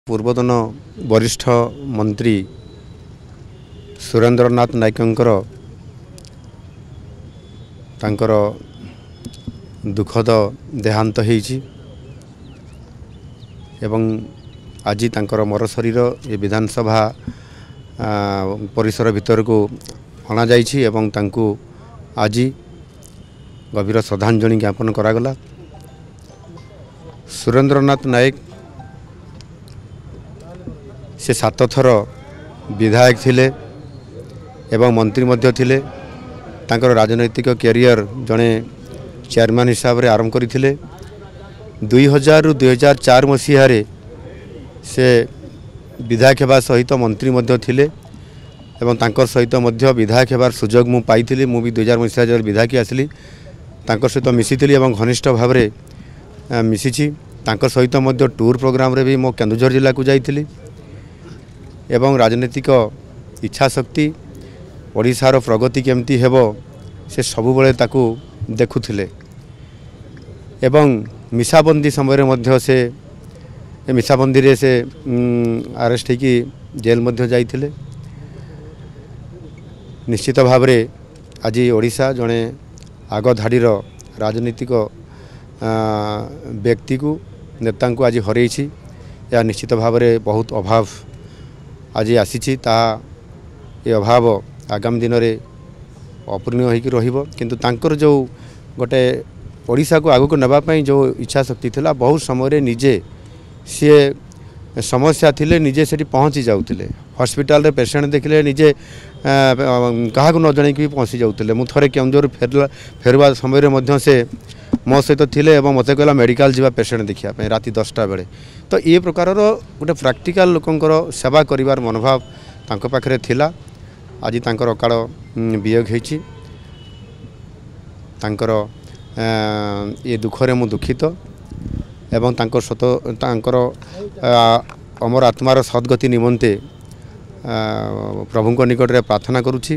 पूर्वतन वरिष्ठ मंत्री सुरेंद्रनाथ नायकंकर तांकर दुखद देहांत होईछि एवं आज तांकर मर शरीर ये विधानसभा परिसर भितर को अणा जाइछि एवं तांको आज गभीर श्रद्धांजलि ज्ञापन करागला। सुरेंद्रनाथ नायक से 7 थर विधायक थिले एवं मंत्री मध्य थिले। तांकर राजनैतिक कैरियर जड़े चेयरमैन हिसाब रे आरंभ करथिले। 2000 रु 2004 मसीह से विधायक हेबा सहित मंत्री मध्य थिले एवं तांकर सहित मध्य विधायक हेबार सुजोग मु पाइथिली। मु भी 2000 मसीह जब विधायक आसली तांकर सहित मिसिथिली एवं घनिष्ठ भाव रे मिसिछि। तांकर सहित मध्य टूर प्रोग्राम रे भी मो केन्दुझर जिला को जाइथिली एवं राजनीतिक इच्छा शक्ति ओडिशार प्रगति केमती हेबो से सबु बेले ताकू देखुथिले एवं मिसाबंदी समय मध्य से मिसाबंदी रे से अरेस्ट होकी जेल मध्य जाइथिले। निश्चित भाव रे आज ओडिशा जड़े आग धाड़ीर राजनीतिक व्यक्ति को नेता को आज हरई या निश्चित भाव रे बहुत अभाव आज आसी ता ये अभाव आगामी दिन में अपूर्ण हो किंतु तांकर जो गोटे ओडिशा को आगु को नवापाई जो इच्छा शक्ति थिला बहुत समय निजे सी समस्या थिले निजे से पहुँची जाउतिले। हॉस्पिटल रे पेशेंट देखले निजे क्या न जन कि पहुँची जाउतिले। मु थरे केन्दुझर फेरवा समय मध्य से मो सहित थिले एवं मते कहला मेडिकल जीवा पेशेंट देखिया पे राति 10टा बेले। तो ये प्रकार गोटे प्रैक्टिकल लोकंकर सेवा करिवार मनोभाव तांको पाखरे थिला। आज तांकर अकाल वियोग होईछि। तांकर ये दुखरे मु दुखित एवं तांकर अमर आत्मार सद्गति निमंते प्रभुଙ୍କ निकट रे प्रार्थना करूछि।